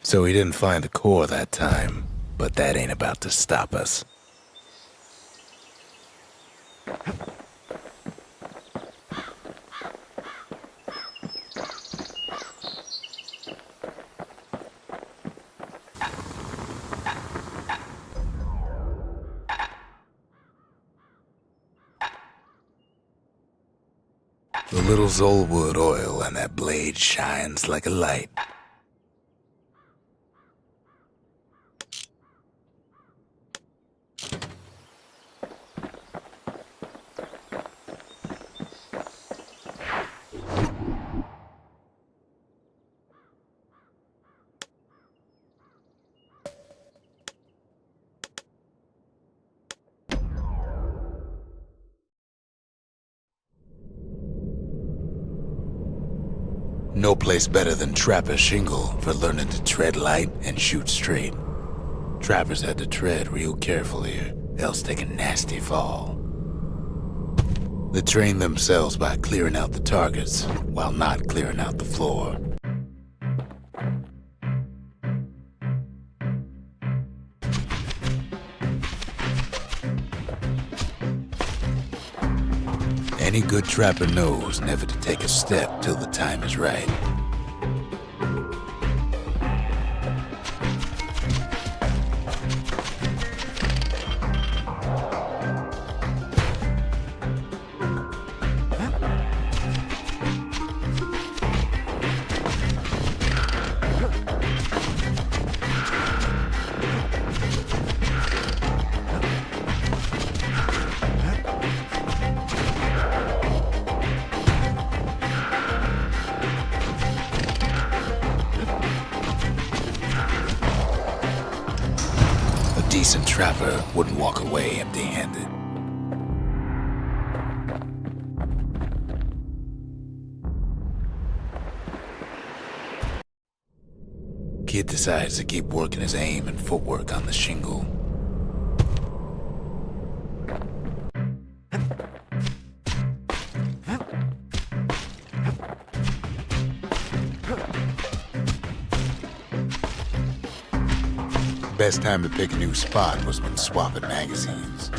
So we didn't find the core that time, but that ain't about to stop us. The little Zolwood oil on that blade shines like a light. No place better than Trapper's shingle for learning to tread light and shoot straight. Trappers had to tread real careful here, else take a nasty fall. They trained themselves by clearing out the targets, while not clearing out the floor. Any good trapper knows never to take a step till the time is right. A decent trapper wouldn't walk away empty-handed. Kid decides to keep working his aim and footwork on the shingle. Best time to pick a new spot was when swapping magazines.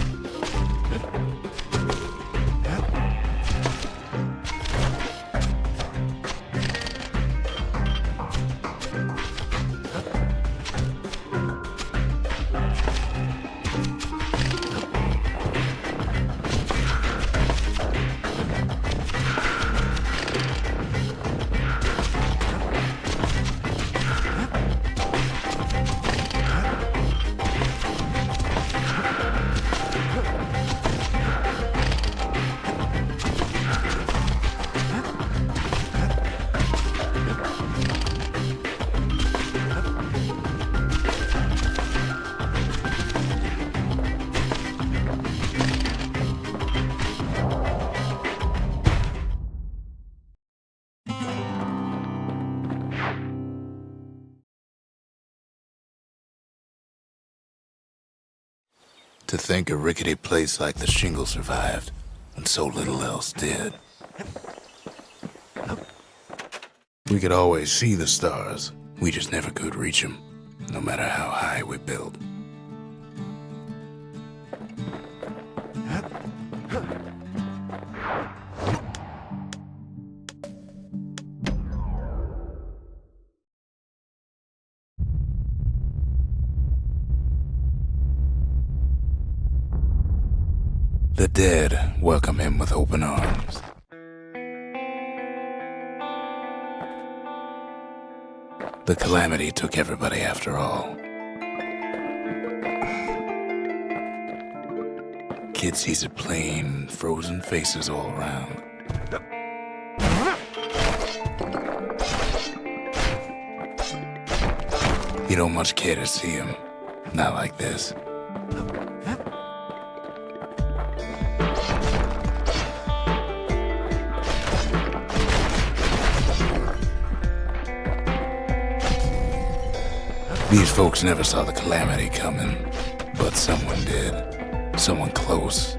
To think a rickety place like the shingle survived, when so little else did. We could always see the stars, we just never could reach them, no matter how high we built. The dead welcome him with open arms. The calamity took everybody after all. Kid sees it plain, frozen faces all around. You don't much care to see him, not like this. These folks never saw the calamity coming, but someone did. Someone close.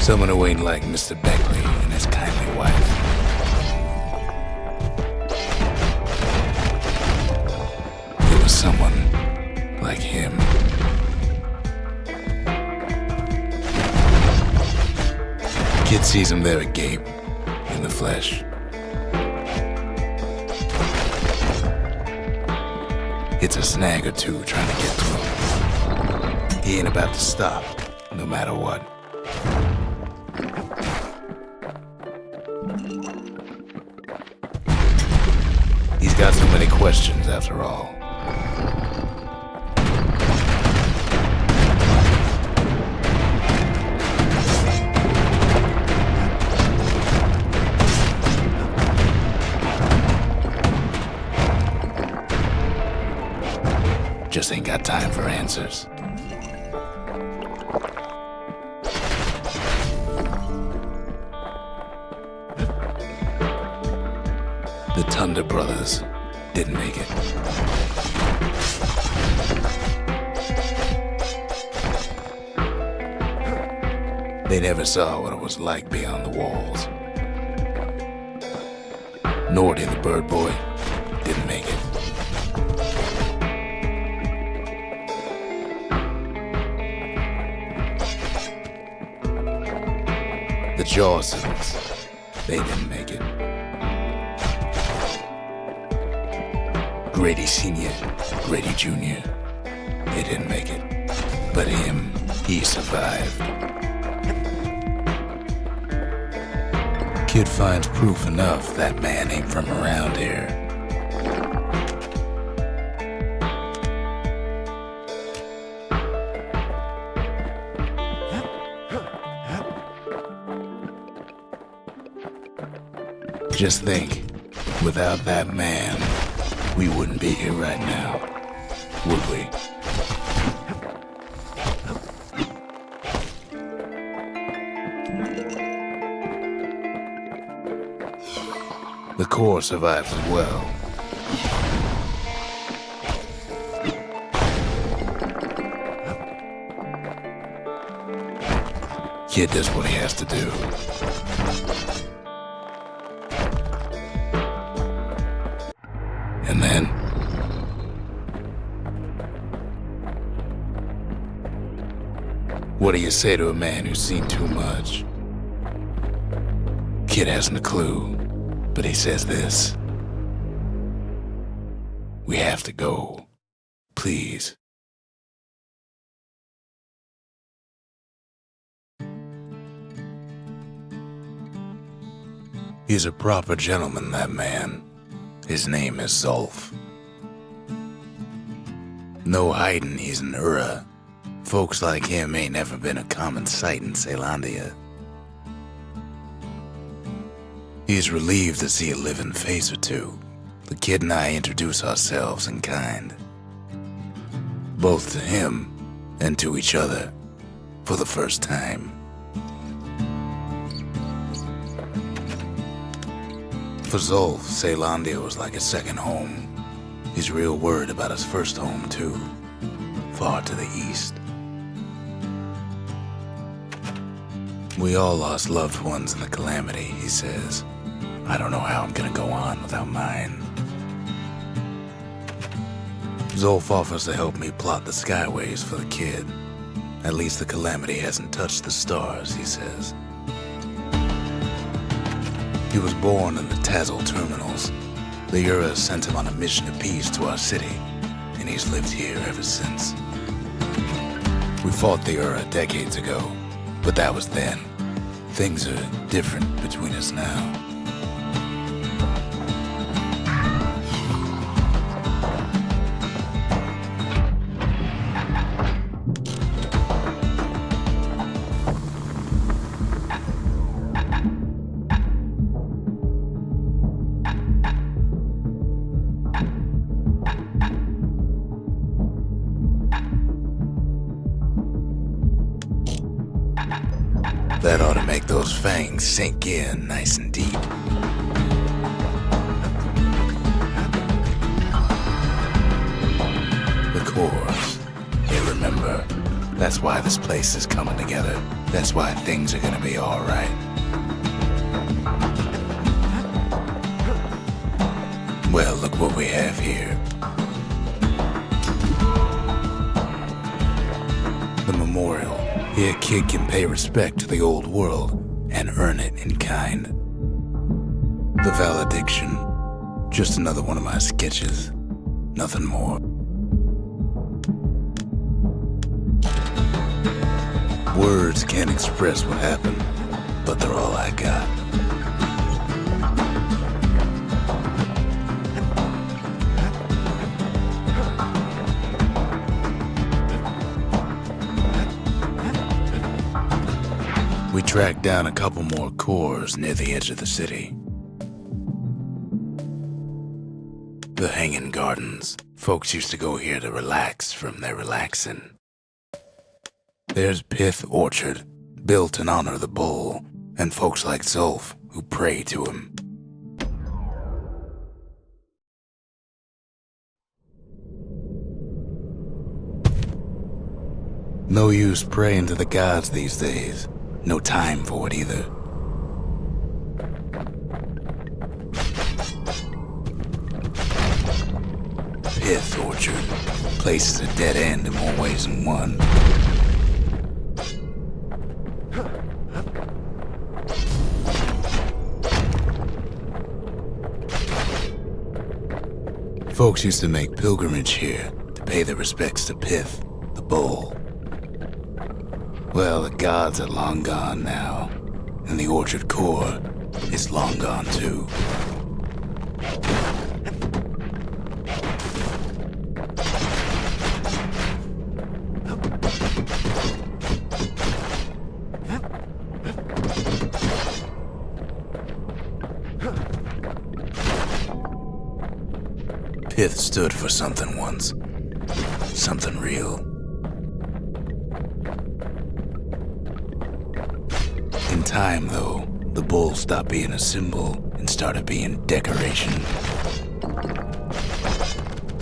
Someone who ain't like Mr. Beckley and his kindly wife. It was someone like him. Kid sees him there agape, in the flesh. Hits a snag or two trying to get to him. He ain't about to stop, no matter what. He's got so many questions after all. Just ain't got time for answers. The Thunder brothers didn't make it. They never saw what it was like beyond the walls. Nor did the Bird Boy didn't make it. The Jawsons, they didn't make it. Grady Sr., Grady Jr., they didn't make it. But him, he survived. Kid finds proof enough that man ain't from around here. Just think, without that man, we wouldn't be here right now, would we? The core survives as well. Kid does what he has to do. And then, what do you say to a man who's seen too much? Kid hasn't a clue, but he says this: we have to go, please. He's a proper gentleman, that man. His name is Zolf. No hiding he's an Ura. Folks like him ain't never been a common sight in Caelondia. He's relieved to see a living face or two. The kid and I introduce ourselves in kind. Both to him and to each other for the first time. For Zolf, Caelondia was like a second home. He's real worried about his first home, too. Far to the east. We all lost loved ones in the calamity, he says. I don't know how I'm gonna go on without mine. Zolf offers to help me plot the skyways for the kid. At least the calamity hasn't touched the stars, he says. He was born in the Tazzle terminals. The Ura sent him on a mission of peace to our city, and he's lived here ever since. We fought the Ura decades ago, but that was then. Things are different between us now. That ought to make those fangs sink in nice and deep. The cores, they remember. That's why this place is coming together. That's That's why things are gonna be alright. Well, look what we have here. The memorial. Here a kid can pay respect to the old world and earn it in kind. The valediction. Just another one of my sketches. Nothing more. Words can't express what happened, but they're all I got. We tracked down a couple more cores near the edge of the city. The Hanging Gardens. Folks used to go here to relax from their relaxing. There's Pith Orchard, built in honor of the bull, and folks like Zolf who pray to him. No use praying to the gods these days. No time for it either. Pith Orchard. Place is a dead end in more ways than one. Folks used to make pilgrimage here to pay their respects to Pith, the bull. Well, the gods are long gone now, and the orchard core is long gone too. Pith stood for something once. Something real. In time, though, the bull stopped being a symbol and started being decoration.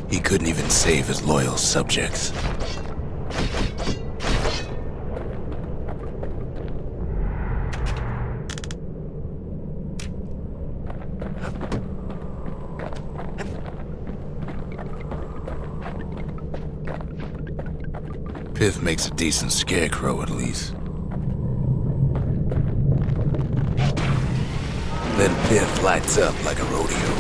He couldn't even save his loyal subjects. Pith makes a decent scarecrow, at least. Then Pith lights up like a rodeo.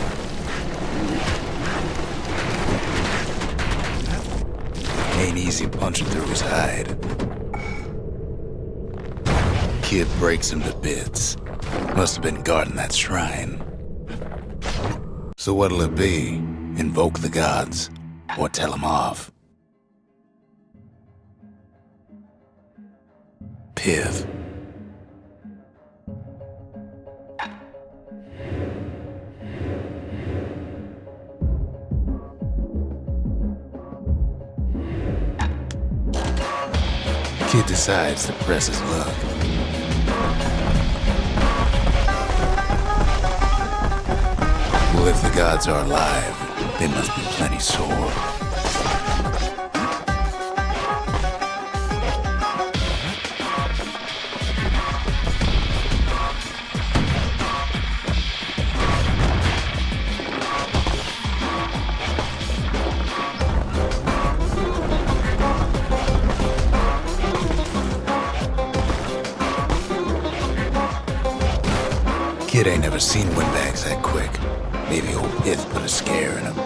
Ain't easy punching through his hide. Kid breaks him to bits. Must have been guarding that shrine. So what'll it be? Invoke the gods, or tell them off? Pith. Kid decides to press his luck. Well, if the gods are alive, they must be plenty sore. Kid ain't never seen windbags that quick. Maybe old Pith put a scare in him.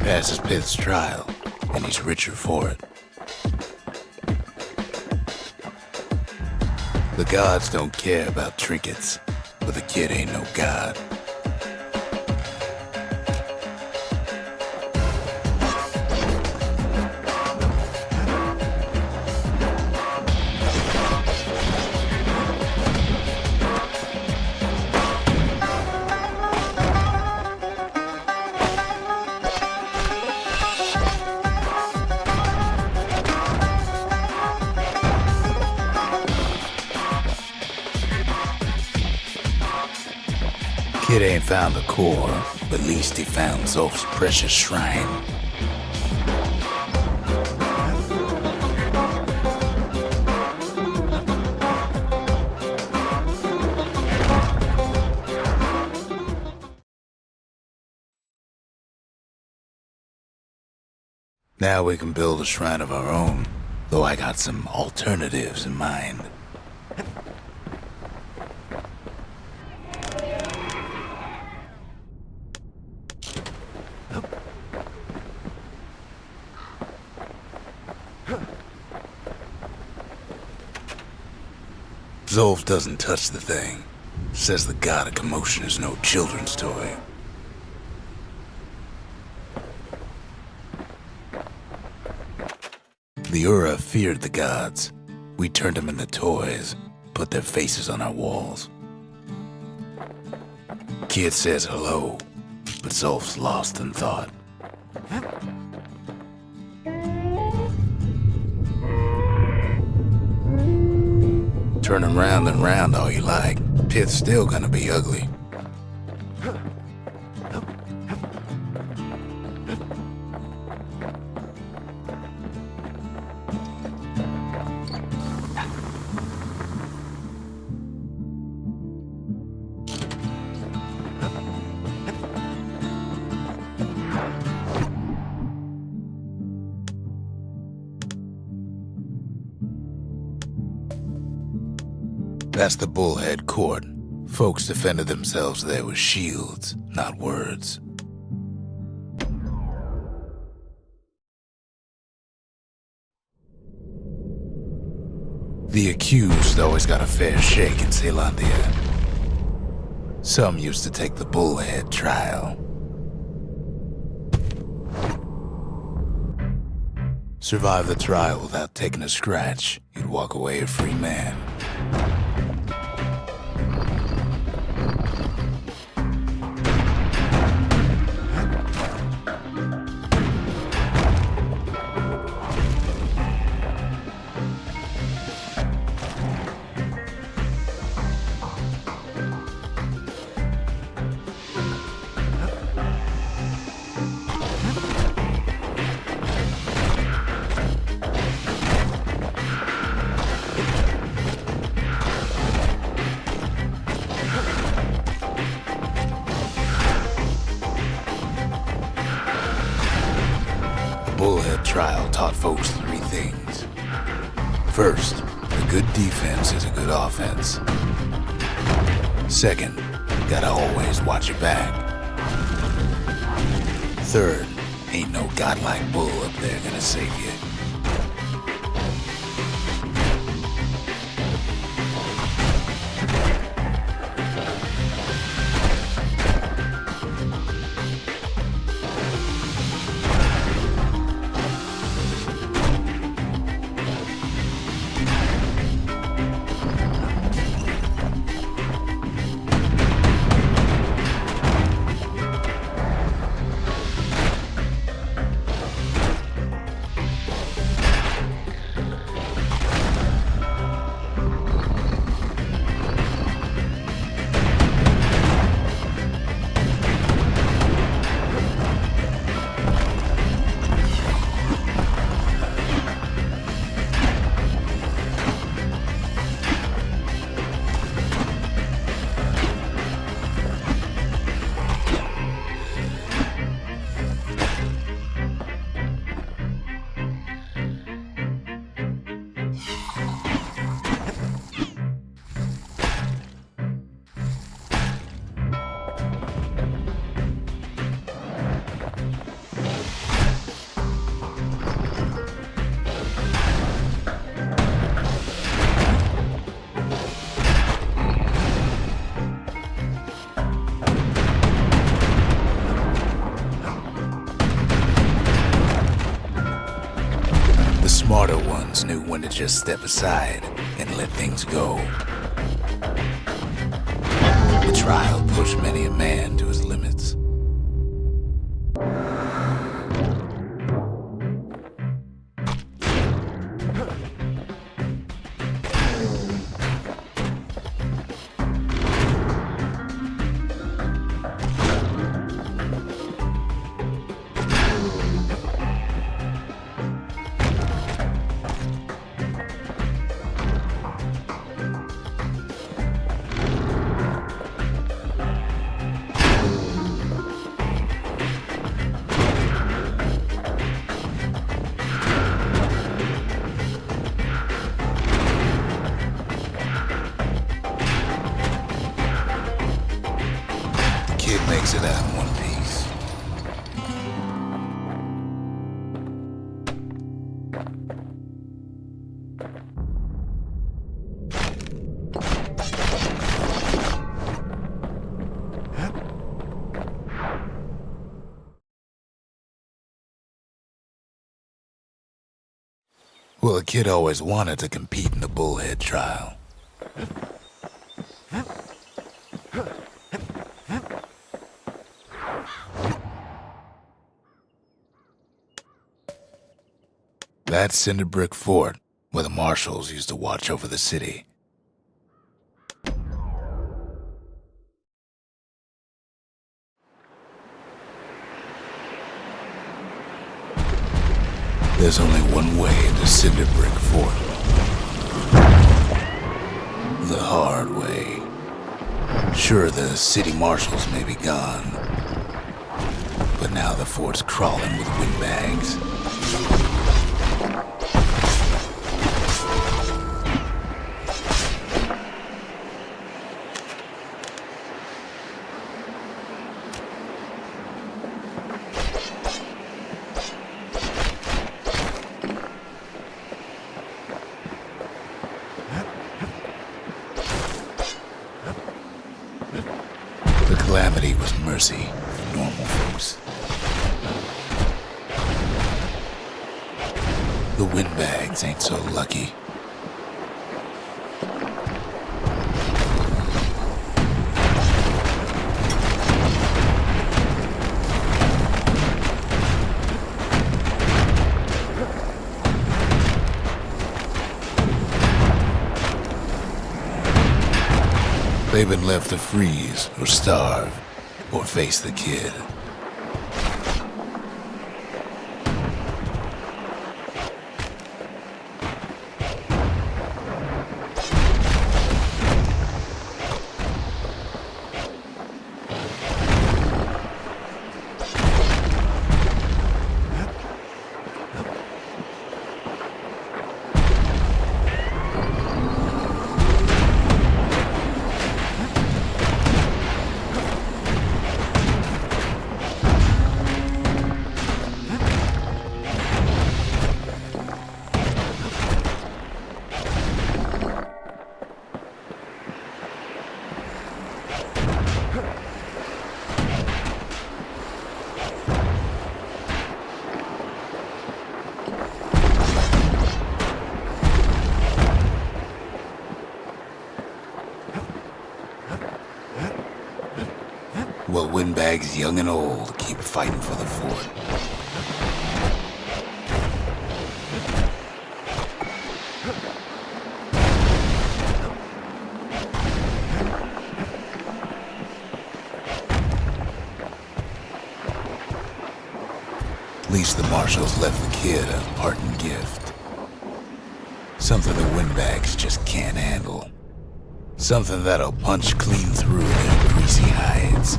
passes Pith's trial, and he's richer for it. The gods don't care about trinkets, but the kid ain't no god. Kid ain't found the core, but at least he found Zolf's precious shrine. Now we can build a shrine of our own, though I got some alternatives in mind. Zolf doesn't touch the thing. Says the god of commotion is no children's toy. The Ura feared the gods. We turned them into toys, put their faces on our walls. Kid says hello, but Zolf's lost in thought. Turn him round and round all you like. Pith's still gonna be ugly. That's the Bullhead Court. Folks defended themselves there with shields, not words. The accused always got a fair shake in Zealandia. Some used to take the Bullhead trial. Survive the trial without taking a scratch, you'd walk away a free man. Bullhead trial taught folks three things. First, a good defense is a good offense. Second, you gotta always watch your back. Third, ain't no godlike bull up there gonna save you. when to just step aside and let things go. The trial pushed many a man to his limits. Makes it out in one piece. Well, the kid always wanted to compete in the bullhead trial. That's Cinder Brick Fort, where the marshals used to watch over the city. There's only one way into Cinder Brick Fort. The hard way. Sure, the city marshals may be gone, but now the fort's crawling with windbags. The calamity was mercy for normal folks. The windbags ain't so lucky. They've been left to freeze or starve or face the kid. Well, windbags young and old keep fighting for the fort. At least the marshals left the kid a parting gift. Something the windbags just can't handle. Something that'll punch clean through their greasy hides.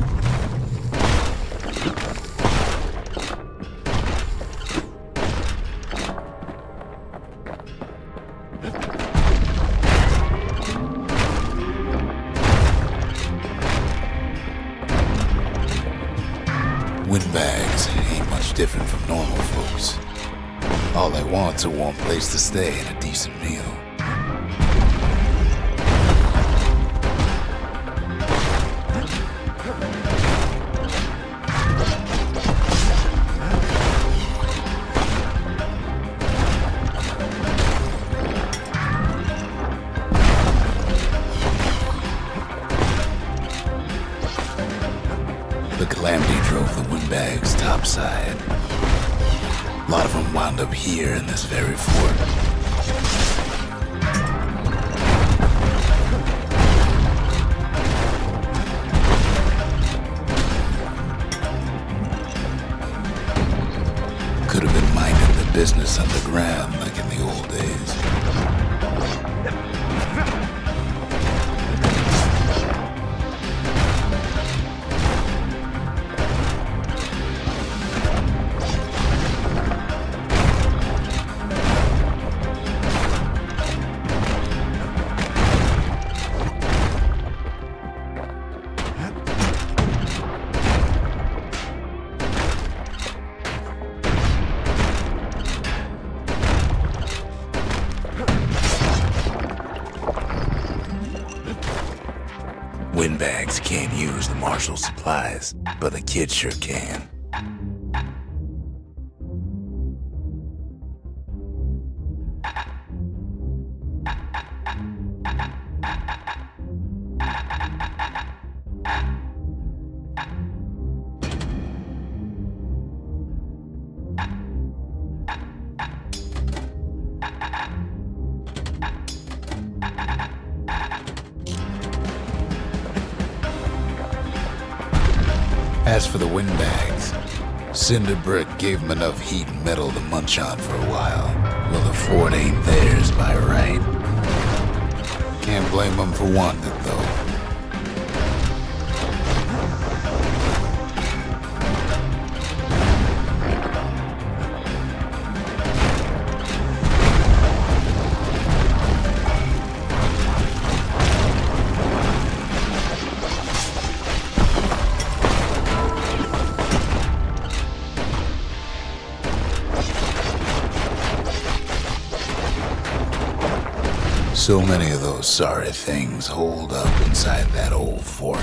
Windbags ain't much different from normal folks. All they want's a warm place to stay and a decent meal. The calamity drove the windbags topside. A lot of them wound up here in this very fort. Could have been minding the business underground like in the old days. Windbags can't use the marshal's supplies, but the kids sure can. As for the windbags, Cinder Brick gave them enough heat and metal to munch on for a while. Well, the fort ain't theirs by right. Can't blame them for wanting it, though. So many of those sorry things holed up inside that old fort.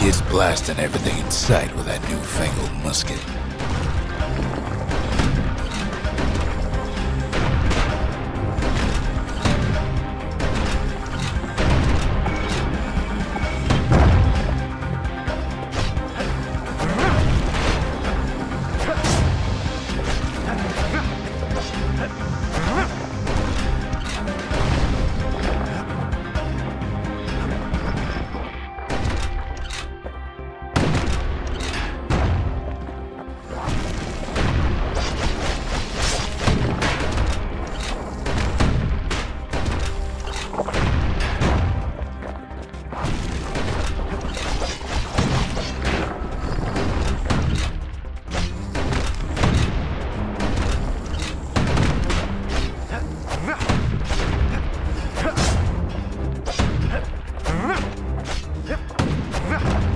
Kids blasting everything in sight with that newfangled musket.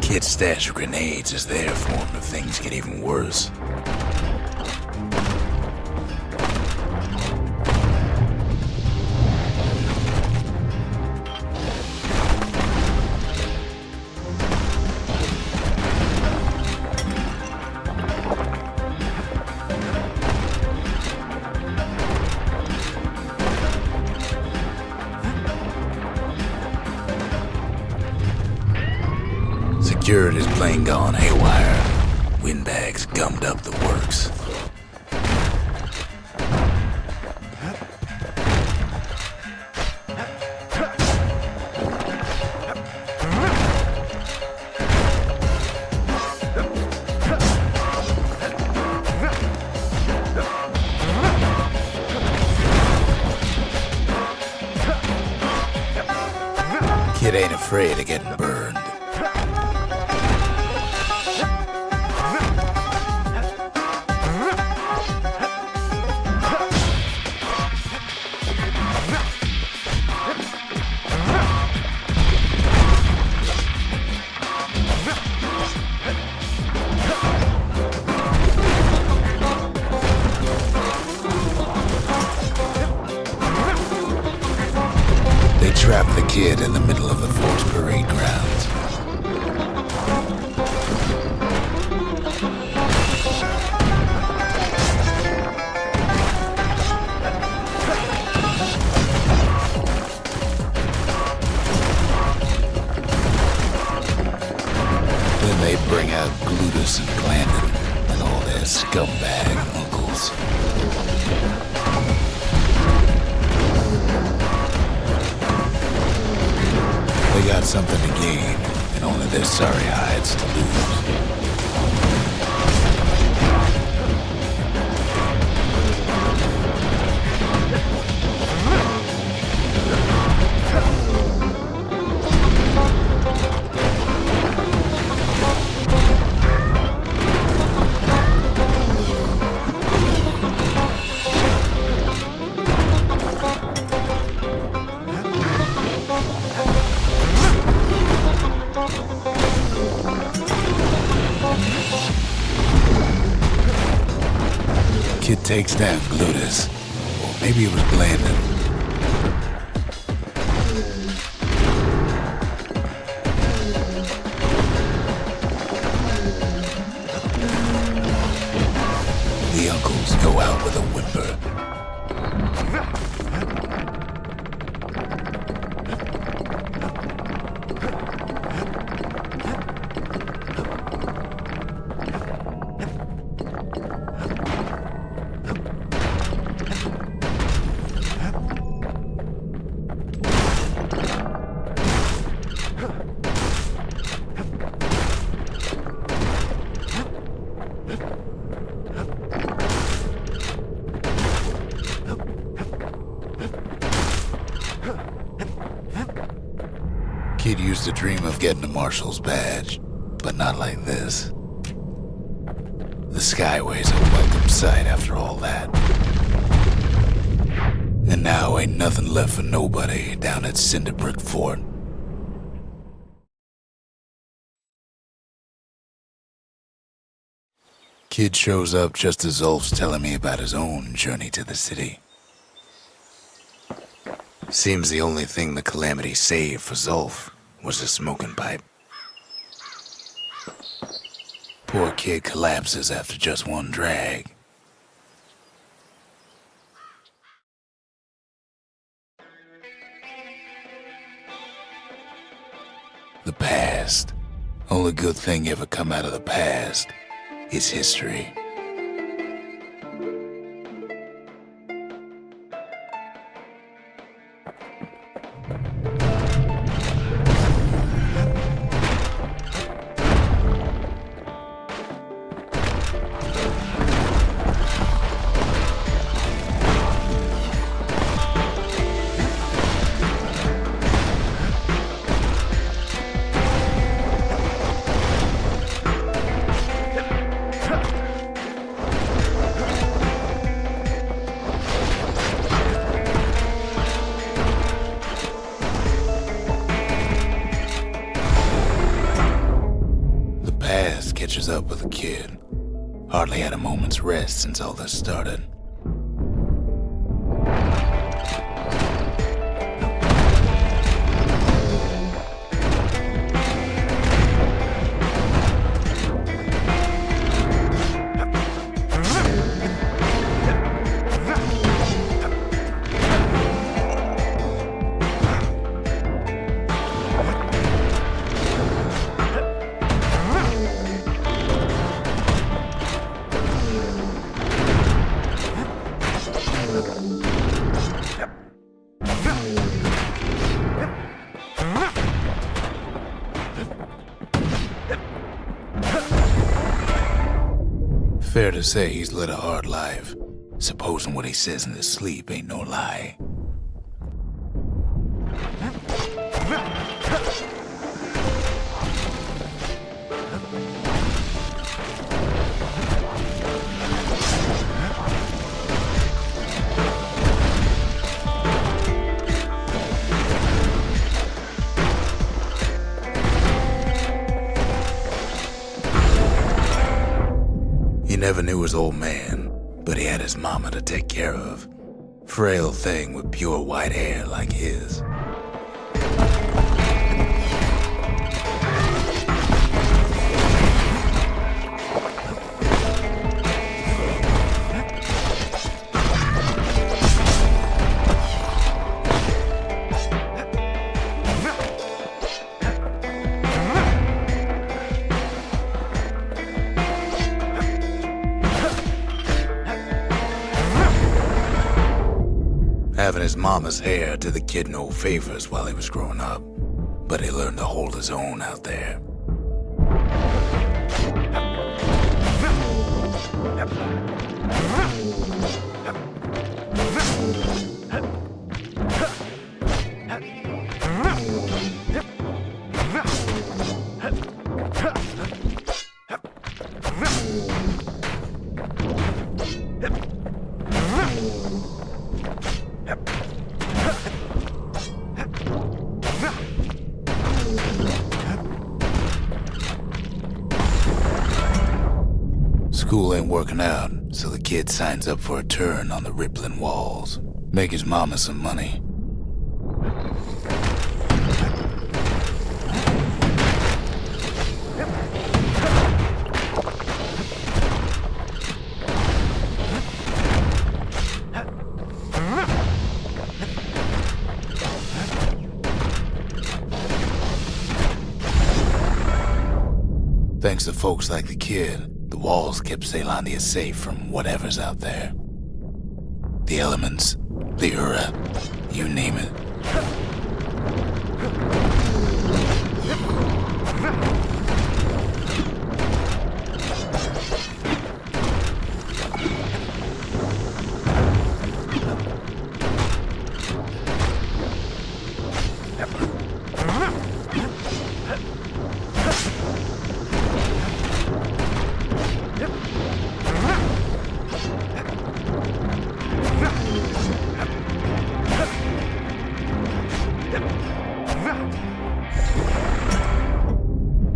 Kid's stash of grenades is there for him if things get even worse. Security's plain gone haywire. Windbags gummed up the works. Kid ain't afraid of getting burned. They trapped the kid in the middle of the fort's parade grounds. Then they bring out Glutus and Glandon and all their scumbag uncles. They got something to gain, and only their sorry hides to lose. Kid takes down Glutus, or maybe it was Glandon. The uncles go out with a whimper. Kid used to dream of getting a marshal's badge, but not like this. The Skyway's a welcome sight after all that. And now ain't nothing left for nobody down at Cinderbrick Fort. Kid shows up just as Zulf's telling me about his own journey to the city. Seems the only thing the Calamity saved for Zulf was a smoking pipe. Poor kid collapses after just one drag. The past. Only good thing ever come out of the past is history. Catches up with the kid. Hardly had a moment's rest since all this started. Fair to say he's led a hard life, supposing what he says in his sleep ain't no lie. never knew his old man, but he had his mama to take care of. Frail thing with pure white hair like his. Having his mama's hair did the kid no favors while he was growing up, but he learned to hold his own out there. School ain't working out, so the kid signs up for a turn on the rippling walls. Make his mama some money. Thanks to folks like the kid, the walls kept Ceylondia safe from whatever's out there. The elements, the Ura, you name it.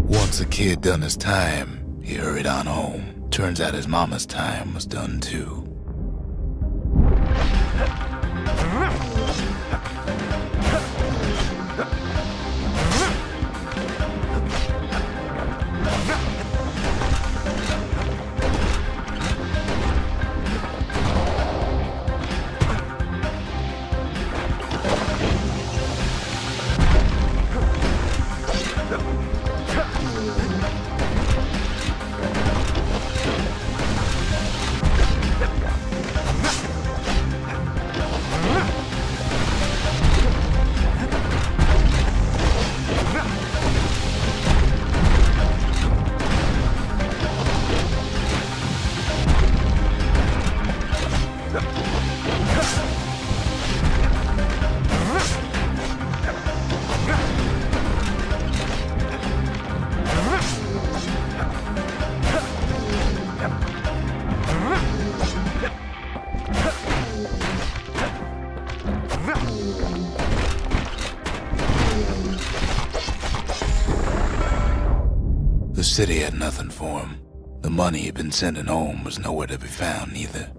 Once the kid done his time, he hurried on home. Turns out his mama's time was done too. The city had nothing for him. The money he'd been sending home was nowhere to be found either.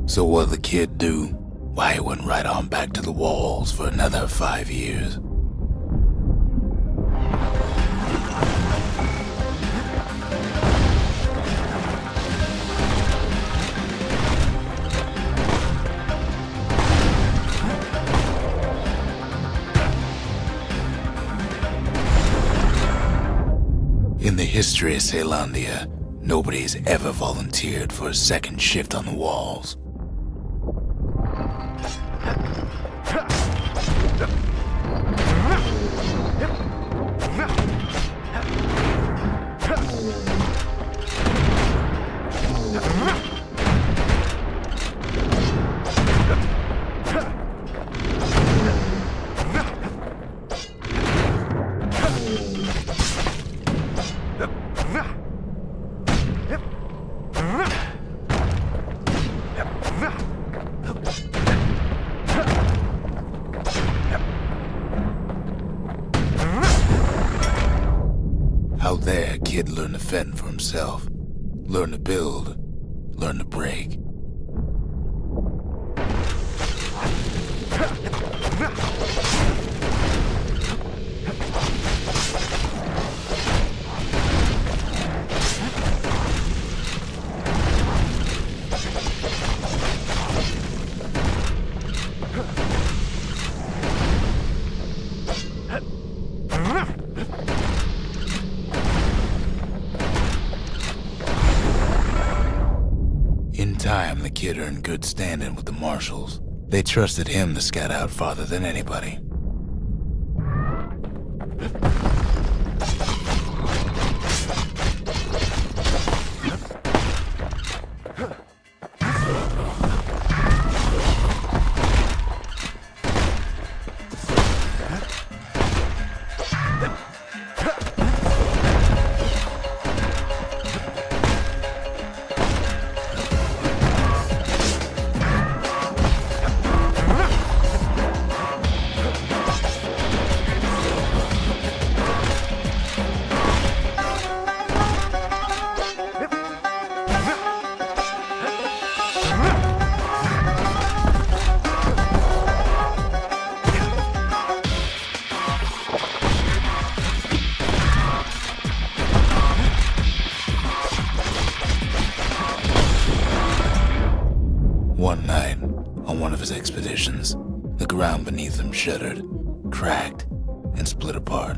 So what'd the kid do? Why, he went right on back to the walls for another 5 years. In the history of Ceylondia, nobody's ever volunteered for a second shift on the walls. Out there, a kid learned to fend for himself, learn to build, learn to break. In time, the kid earned good standing with the marshals. They trusted him to scout out farther than anybody. One night, on one of his expeditions, the ground beneath him shuddered, cracked, and split apart.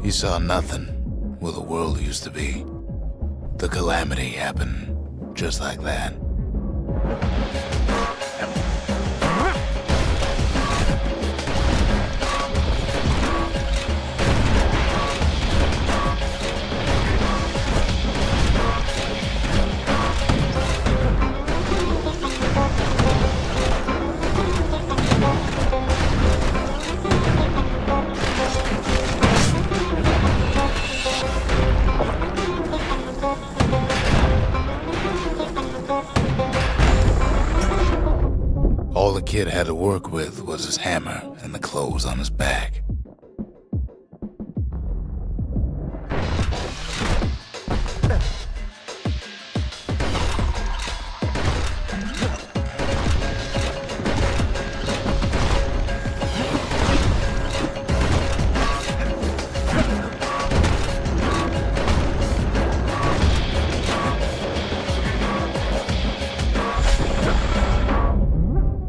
He saw nothing where the world used to be. The calamity happened just like that. All the kid had to work with was his hammer and the clothes on his back.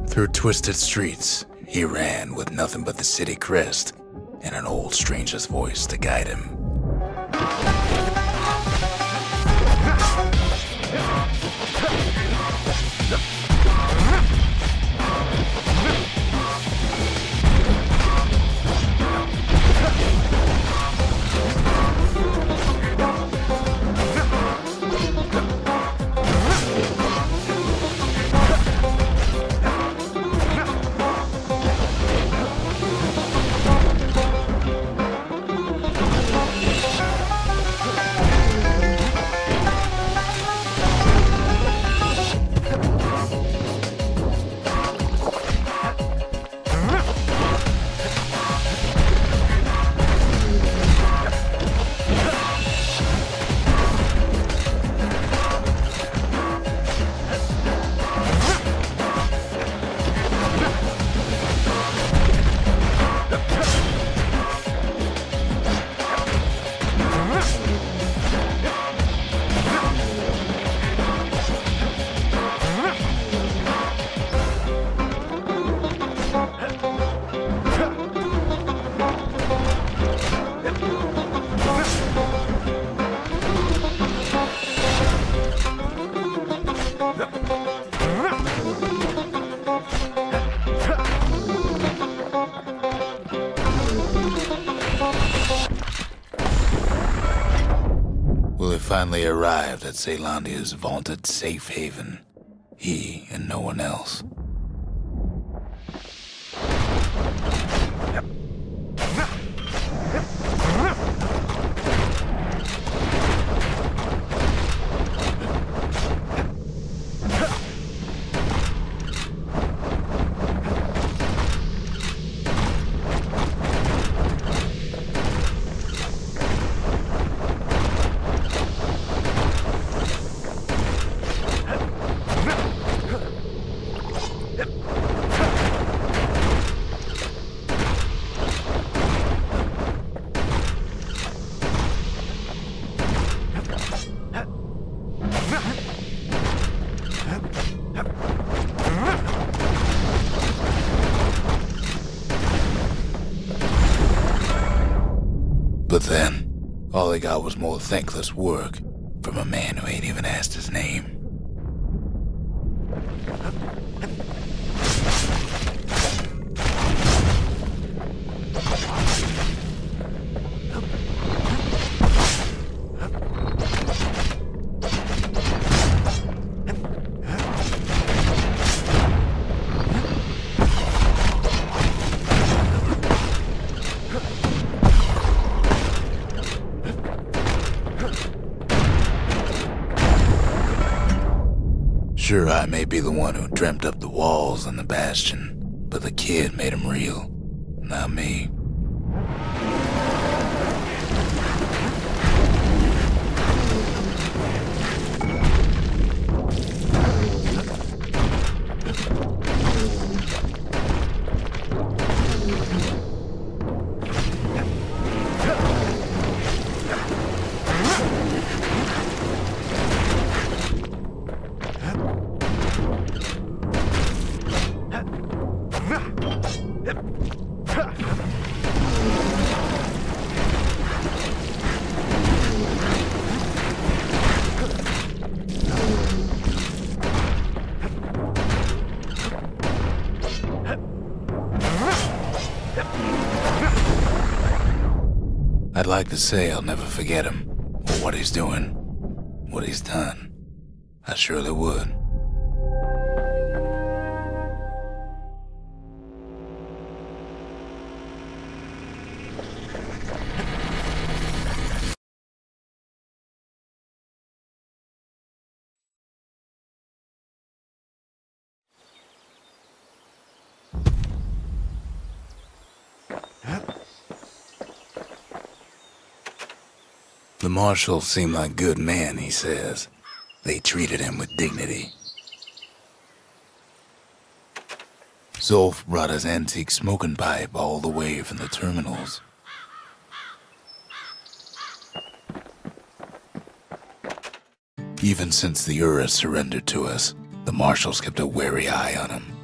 Through twisted streets, he ran with nothing but the city crest and an old stranger's voice to guide him. finally arrived at Ceylondia's vaunted safe haven. He and no one else. But then, all he got was more thankless work from a man who ain't even asked his name. Sure, I may be the one who dreamt up the walls and the Bastion, but the kid made them real, not me. I'd like to say I'll never forget him, or what he's doing, what he's done. I surely would. The marshals seem like good men, he says. They treated him with dignity. Zolf brought his antique smoking pipe all the way from the terminals. Even since the Ura surrendered to us, the marshals kept a wary eye on him.